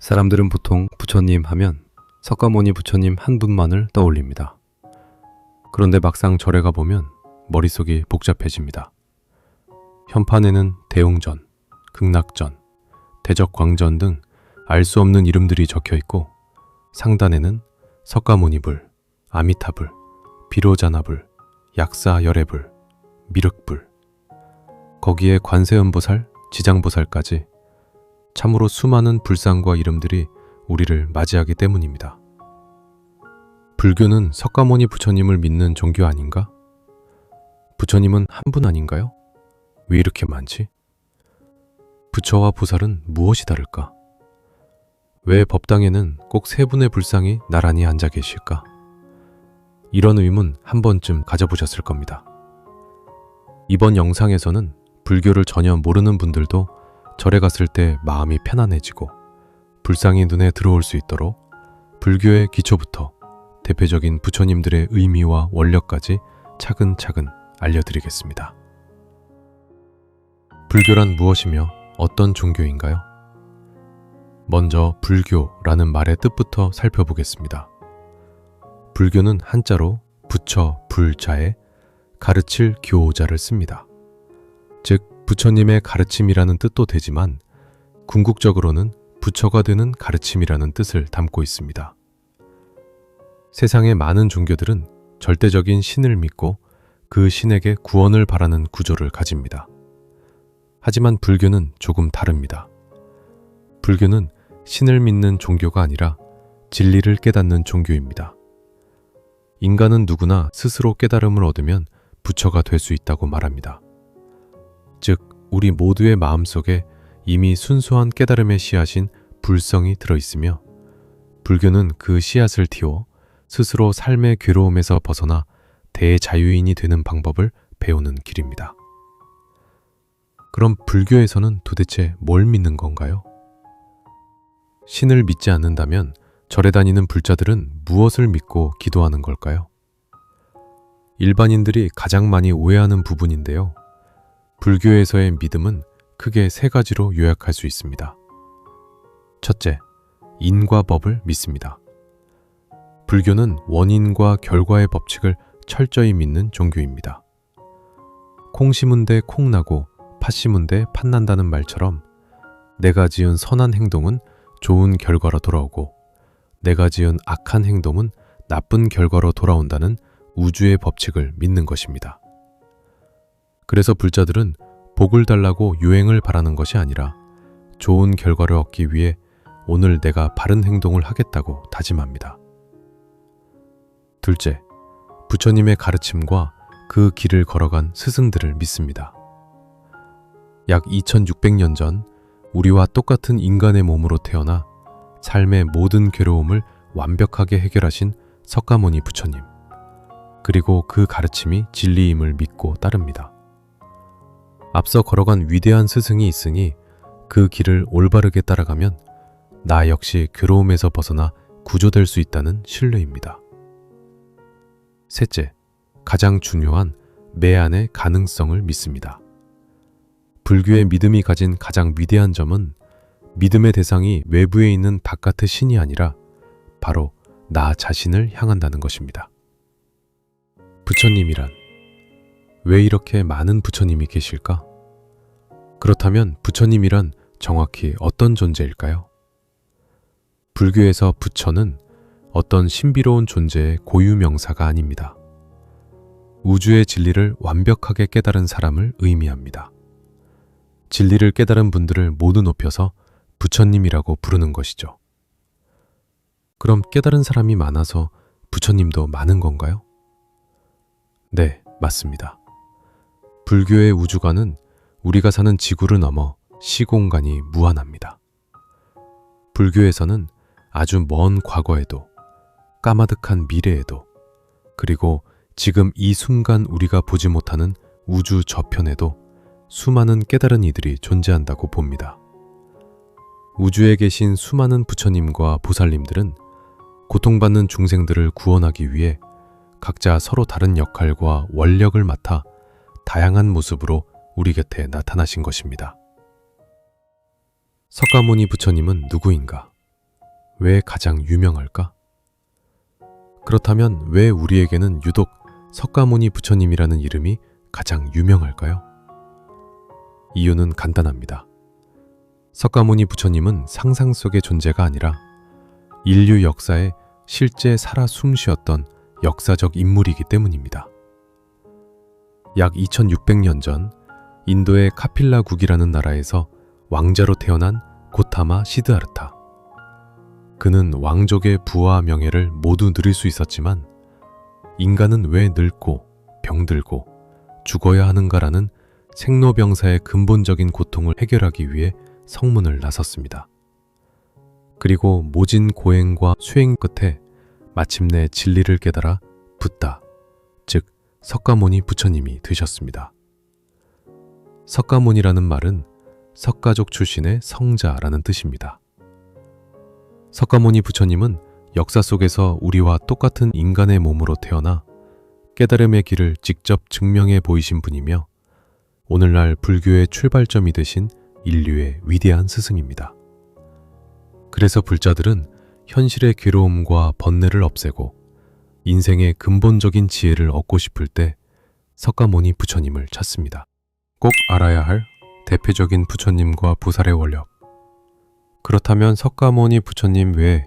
사람들은 보통 부처님 하면 석가모니 부처님 한 분만을 떠올립니다. 그런데 막상 절에 가보면 머릿속이 복잡해집니다. 현판에는 대웅전, 극락전, 대적광전 등 알 수 없는 이름들이 적혀 있고 상단에는 석가모니불, 아미타불, 비로자나불, 약사열애불, 미륵불, 거기에 관세음보살, 지장보살까지 참으로 수많은 불상과 이름들이 우리를 맞이하기 때문입니다. 불교는 석가모니 부처님을 믿는 종교 아닌가? 부처님은 한 분 아닌가요? 왜 이렇게 많지? 부처와 보살은 무엇이 다를까? 왜 법당에는 꼭 세 분의 불상이 나란히 앉아 계실까? 이런 의문 한 번쯤 가져보셨을 겁니다. 이번 영상에서는 불교를 전혀 모르는 분들도 절에 갔을 때 마음이 편안해지고 불상이 눈에 들어올 수 있도록 불교의 기초부터 대표적인 부처님들의 의미와 원력까지 차근차근 알려드리겠습니다. 불교란 무엇이며 어떤 종교인가요? 먼저 불교라는 말의 뜻부터 살펴보겠습니다. 불교는 한자로 부처, 불자에 가르칠 교자를 씁니다. 즉 부처님의 가르침이라는 뜻도 되지만 궁극적으로는 부처가 되는 가르침이라는 뜻을 담고 있습니다. 세상의 많은 종교들은 절대적인 신을 믿고 그 신에게 구원을 바라는 구조를 가집니다. 하지만 불교는 조금 다릅니다. 불교는 신을 믿는 종교가 아니라 진리를 깨닫는 종교입니다. 인간은 누구나 스스로 깨달음을 얻으면 부처가 될 수 있다고 말합니다. 즉, 우리 모두의 마음속에 이미 순수한 깨달음의 씨앗인 불성이 들어있으며 불교는 그 씨앗을 틔워 스스로 삶의 괴로움에서 벗어나 대자유인이 되는 방법을 배우는 길입니다. 그럼 불교에서는 도대체 뭘 믿는 건가요? 신을 믿지 않는다면 절에 다니는 불자들은 무엇을 믿고 기도하는 걸까요? 일반인들이 가장 많이 오해하는 부분인데요. 불교에서의 믿음은 크게 세 가지로 요약할 수 있습니다. 첫째, 인과 법을 믿습니다. 불교는 원인과 결과의 법칙을 철저히 믿는 종교입니다. 콩 심은 데 콩 나고 팥 심은 데 팥 난다는 말처럼 내가 지은 선한 행동은 좋은 결과로 돌아오고 내가 지은 악한 행동은 나쁜 결과로 돌아온다는 우주의 법칙을 믿는 것입니다. 그래서 불자들은 복을 달라고 유행을 바라는 것이 아니라 좋은 결과를 얻기 위해 오늘 내가 바른 행동을 하겠다고 다짐합니다. 둘째, 부처님의 가르침과 그 길을 걸어간 스승들을 믿습니다. 약 2600년 전 우리와 똑같은 인간의 몸으로 태어나 삶의 모든 괴로움을 완벽하게 해결하신 석가모니 부처님, 그리고 그 가르침이 진리임을 믿고 따릅니다. 앞서 걸어간 위대한 스승이 있으니 그 길을 올바르게 따라가면 나 역시 괴로움에서 벗어나 구조될 수 있다는 신뢰입니다. 셋째, 가장 중요한 내 안의 가능성을 믿습니다. 불교의 믿음이 가진 가장 위대한 점은 믿음의 대상이 외부에 있는 바깥의 신이 아니라 바로 나 자신을 향한다는 것입니다. 부처님이란 왜 이렇게 많은 부처님이 계실까? 그렇다면 부처님이란 정확히 어떤 존재일까요? 불교에서 부처는 어떤 신비로운 존재의 고유명사가 아닙니다. 우주의 진리를 완벽하게 깨달은 사람을 의미합니다. 진리를 깨달은 분들을 모두 높여서 부처님이라고 부르는 것이죠. 그럼 깨달은 사람이 많아서 부처님도 많은 건가요? 네, 맞습니다. 불교의 우주관은 우리가 사는 지구를 넘어 시공간이 무한합니다. 불교에서는 아주 먼 과거에도 까마득한 미래에도 그리고 지금 이 순간 우리가 보지 못하는 우주 저편에도 수많은 깨달은 이들이 존재한다고 봅니다. 우주에 계신 수많은 부처님과 보살님들은 고통받는 중생들을 구원하기 위해 각자 서로 다른 역할과 원력을 맡아 다양한 모습으로 우리 곁에 나타나신 것입니다. 석가모니 부처님은 누구인가? 왜 가장 유명할까? 그렇다면 왜 우리에게는 유독 석가모니 부처님이라는 이름이 가장 유명할까요? 이유는 간단합니다. 석가모니 부처님은 상상 속의 존재가 아니라 인류 역사에 실제 살아 숨쉬었던 역사적 인물이기 때문입니다. 약 2600년 전 인도의 카필라국이라는 나라에서 왕자로 태어난 고타마 시드하르타. 그는 왕족의 부와 명예를 모두 누릴 수 있었지만 인간은 왜 늙고 병들고 죽어야 하는가라는 생로병사의 근본적인 고통을 해결하기 위해 성문을 나섰습니다. 그리고 모진 고행과 수행 끝에 마침내 진리를 깨달아 붓다, 즉 석가모니 부처님이 되셨습니다. 석가모니라는 말은 석가족 출신의 성자라는 뜻입니다. 석가모니 부처님은 역사 속에서 우리와 똑같은 인간의 몸으로 태어나 깨달음의 길을 직접 증명해 보이신 분이며 오늘날 불교의 출발점이 되신 인류의 위대한 스승입니다. 그래서 불자들은 현실의 괴로움과 번뇌를 없애고 인생의 근본적인 지혜를 얻고 싶을 때 석가모니 부처님을 찾습니다. 꼭 알아야 할 대표적인 부처님과 부살의 원력. 그렇다면 석가모니 부처님 외에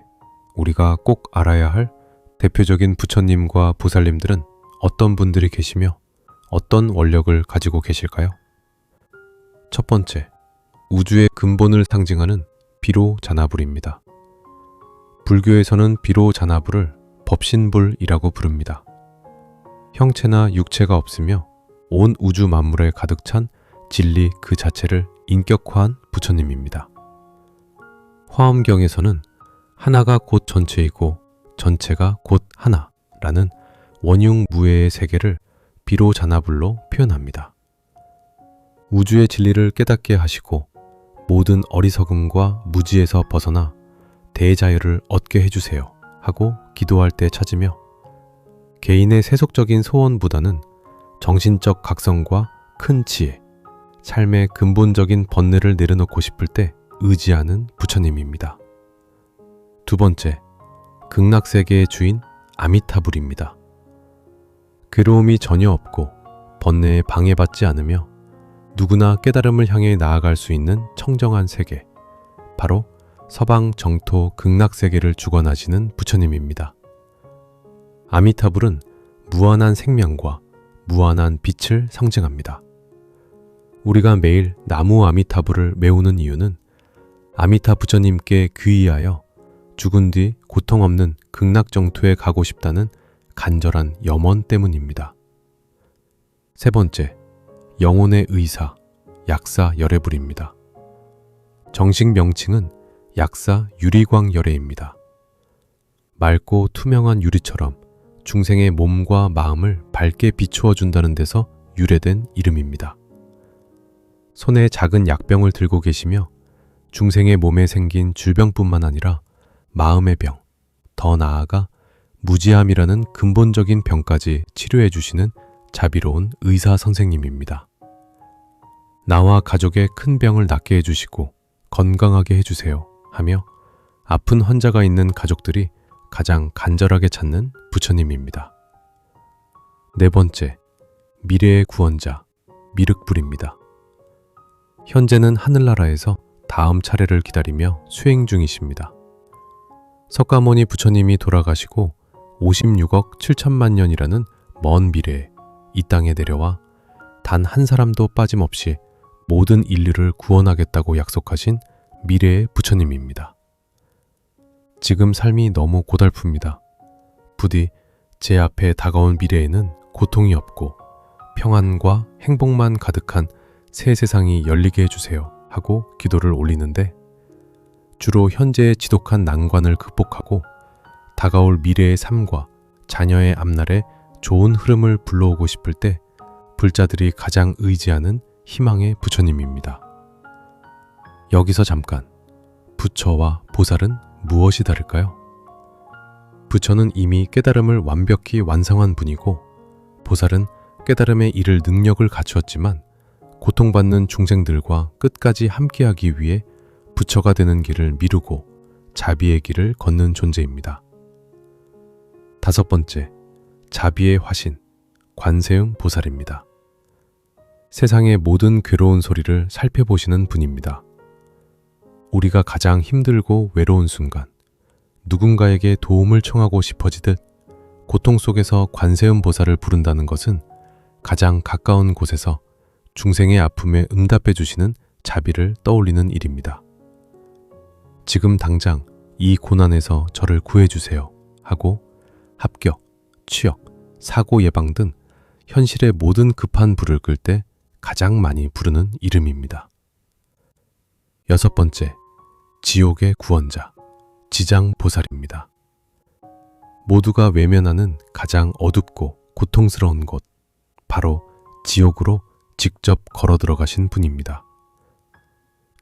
우리가 꼭 알아야 할 대표적인 부처님과 부살님들은 어떤 분들이 계시며 어떤 원력을 가지고 계실까요? 첫 번째, 우주의 근본을 상징하는 비로자나불입니다. 불교에서는 비로자나불을 법신불이라고 부릅니다. 형체나 육체가 없으며 온 우주 만물에 가득 찬 진리 그 자체를 인격화한 부처님입니다. 화엄경에서는 하나가 곧 전체이고 전체가 곧 하나라는 원흉무애의 세계를 비로자나불로 표현합니다. 우주의 진리를 깨닫게 하시고 모든 어리석음과 무지에서 벗어나 대자유를 얻게 해주세요 하고 기도할 때 찾으며 개인의 세속적인 소원보다는 정신적 각성과 큰 지혜, 삶의 근본적인 번뇌를 내려놓고 싶을 때 의지하는 부처님입니다. 두 번째, 극락세계의 주인 아미타불입니다. 괴로움이 전혀 없고 번뇌에 방해받지 않으며 누구나 깨달음을 향해 나아갈 수 있는 청정한 세계, 바로 서방 정토 극락세계를 주관하시는 부처님입니다. 아미타불은 무한한 생명과 무한한 빛을 상징합니다. 우리가 매일 나무 아미타불을 메우는 이유는 아미타 부처님께 귀의하여 죽은 뒤 고통 없는 극락정토에 가고 싶다는 간절한 염원 때문입니다. 세 번째, 영혼의 의사, 약사 열애불입니다. 정식 명칭은 약사 유리광 열애입니다. 맑고 투명한 유리처럼 중생의 몸과 마음을 밝게 비추어 준다는 데서 유래된 이름입니다. 손에 작은 약병을 들고 계시며 중생의 몸에 생긴 질병뿐만 아니라 마음의 병, 더 나아가 무지함이라는 근본적인 병까지 치료해 주시는 자비로운 의사 선생님입니다. 나와 가족의 큰 병을 낫게 해주시고 건강하게 해주세요 하며 아픈 환자가 있는 가족들이 가장 간절하게 찾는 부처님입니다. 네 번째, 미래의 구원자, 미륵불입니다. 현재는 하늘나라에서 다음 차례를 기다리며 수행 중이십니다. 석가모니 부처님이 돌아가시고 56억 7천만 년이라는 먼 미래에 이 땅에 내려와 단 한 사람도 빠짐없이 모든 인류를 구원하겠다고 약속하신 미래의 부처님입니다. 지금 삶이 너무 고달픕니다. 부디 제 앞에 다가온 미래에는 고통이 없고 평안과 행복만 가득한 새 세상이 열리게 해주세요 하고 기도를 올리는데 주로 현재의 지독한 난관을 극복하고 다가올 미래의 삶과 자녀의 앞날에 좋은 흐름을 불러오고 싶을 때 불자들이 가장 의지하는 희망의 부처님입니다. 여기서 잠깐, 부처와 보살은 무엇이 다를까요? 부처는 이미 깨달음을 완벽히 완성한 분이고 보살은 깨달음에 이를 능력을 갖추었지만 고통받는 중생들과 끝까지 함께하기 위해 부처가 되는 길을 미루고 자비의 길을 걷는 존재입니다. 5번째, 자비의 화신, 관세음 보살입니다. 세상의 모든 괴로운 소리를 살펴보시는 분입니다. 우리가 가장 힘들고 외로운 순간, 누군가에게 도움을 청하고 싶어지듯 고통 속에서 관세음 보살을 부른다는 것은 가장 가까운 곳에서 중생의 아픔에 응답해 주시는 자비를 떠올리는 일입니다. 지금 당장 이 고난에서 저를 구해주세요 하고 합격, 취업, 사고 예방 등 현실의 모든 급한 불을 끌 때 가장 많이 부르는 이름입니다. 6번째, 지옥의 구원자, 지장보살입니다. 모두가 외면하는 가장 어둡고 고통스러운 곳, 바로 지옥으로 직접 걸어 들어가신 분입니다.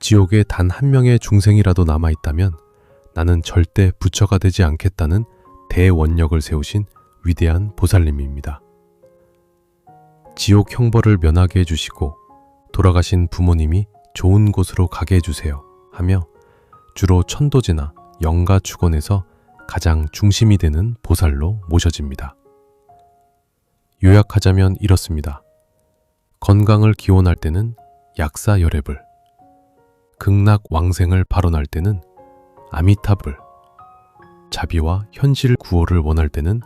지옥에 단 한 명의 중생이라도 남아있다면 나는 절대 부처가 되지 않겠다는 대원력을 세우신 위대한 보살님입니다. 지옥 형벌을 면하게 해주시고 돌아가신 부모님이 좋은 곳으로 가게 해주세요 하며 주로 천도제나 영가 축원에서 가장 중심이 되는 보살로 모셔집니다. 요약하자면 이렇습니다. 건강을 기원할 때는 약사열애불, 극락왕생을 발언할 때는 아미타불, 자비와 현실 구호를 원할 때는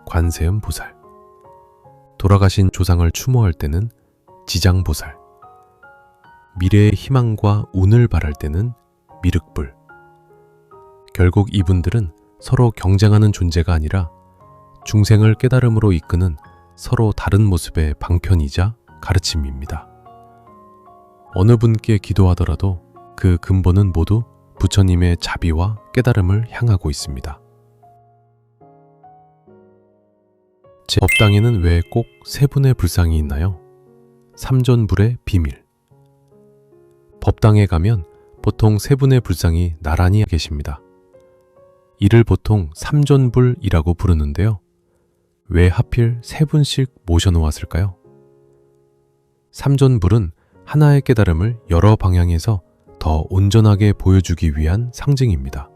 관세음 보살, 돌아가신 조상을 추모할 때는 지장보살, 미래의 희망과 운을 바랄 때는 미륵불. 결국 이분들은 서로 경쟁하는 존재가 아니라 중생을 깨달음으로 이끄는 서로 다른 모습의 방편이자 가르침입니다. 어느 분께 기도하더라도 그 근본은 모두 부처님의 자비와 깨달음을 향하고 있습니다. 제 법당에는 왜 꼭 세 분의 불상이 있나요? 삼존불의 비밀. 법당에 가면 보통 세 분의 불상이 나란히 계십니다. 이를 보통 삼존불이라고 부르는데요. 왜 하필 세 분씩 모셔놓았을까요? 삼존불은 하나의 깨달음을 여러 방향에서 더 온전하게 보여주기 위한 상징입니다.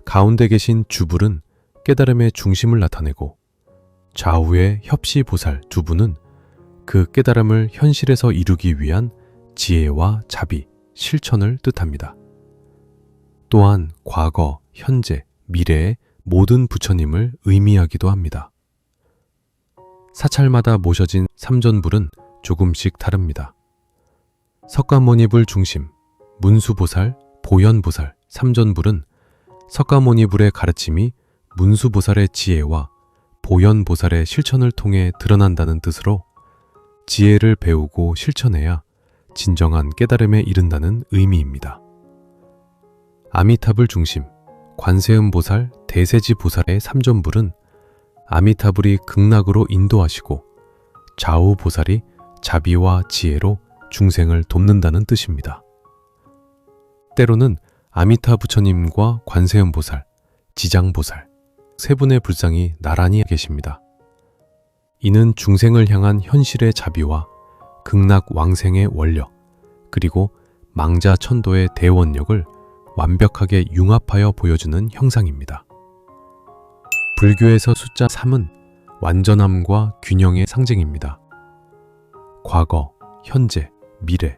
가운데 계신 주불은 깨달음의 중심을 나타내고 좌우의 협시보살 두 분은 그 깨달음을 현실에서 이루기 위한 지혜와 자비, 실천을 뜻합니다. 또한 과거, 현재, 미래의 모든 부처님을 의미하기도 합니다. 사찰마다 모셔진 삼존불은 조금씩 다릅니다. 석가모니불 중심, 문수보살, 보현보살, 삼존불은 석가모니불의 가르침이 문수보살의 지혜와 보현보살의 실천을 통해 드러난다는 뜻으로 지혜를 배우고 실천해야 진정한 깨달음에 이른다는 의미입니다. 아미타불 중심, 관세음보살, 대세지보살의 삼존불은 아미타불이 극락으로 인도하시고 좌우보살이 자비와 지혜로 중생을 돕는다는 뜻입니다. 때로는 아미타 부처님과 관세음보살, 지장보살 세 분의 불상이 나란히 계십니다. 이는 중생을 향한 현실의 자비와 극락 왕생의 원력, 그리고 망자천도의 대원력을 완벽하게 융합하여 보여주는 형상입니다. 불교에서 숫자 3은 완전함과 균형의 상징입니다. 과거, 현재, 미래,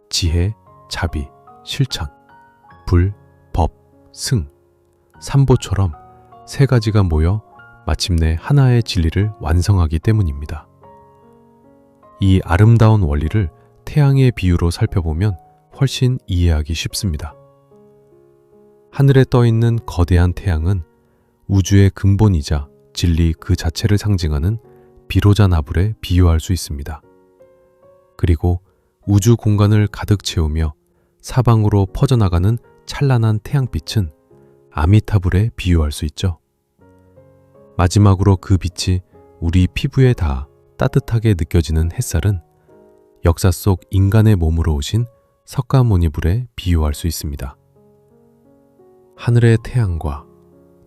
지혜, 자비, 실천, 불, 법, 승, 삼보처럼 세 가지가 모여 마침내 하나의 진리를 완성하기 때문입니다. 이 아름다운 원리를 태양의 비유로 살펴보면 훨씬 이해하기 쉽습니다. 하늘에 떠있는 거대한 태양은 우주의 근본이자 진리 그 자체를 상징하는 비로자나불에 비유할 수 있습니다. 그리고 우주 공간을 가득 채우며 사방으로 퍼져나가는 찬란한 태양빛은 아미타불에 비유할 수 있죠. 마지막으로 그 빛이 우리 피부에 닿아 따뜻하게 느껴지는 햇살은 역사 속 인간의 몸으로 오신 석가모니불에 비유할 수 있습니다. 하늘의 태양과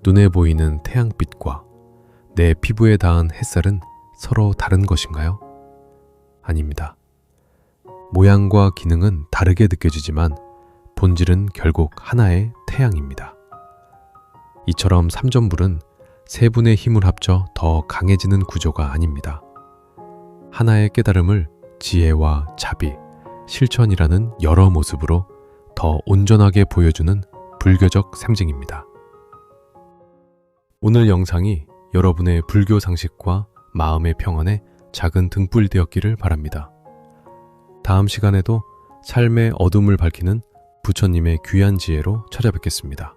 눈에 보이는 태양빛과 내 피부에 닿은 햇살은 서로 다른 것인가요? 아닙니다. 모양과 기능은 다르게 느껴지지만 본질은 결국 하나의 태양입니다. 이처럼 삼전불은 세 분의 힘을 합쳐 더 강해지는 구조가 아닙니다. 하나의 깨달음을 지혜와 자비, 실천이라는 여러 모습으로 더 온전하게 보여주는 불교적 상징입니다. 오늘 영상이 여러분의 불교 상식과 마음의 평안에 작은 등불 되었기를 바랍니다. 다음 시간에도 삶의 어둠을 밝히는 부처님의 귀한 지혜로 찾아뵙겠습니다.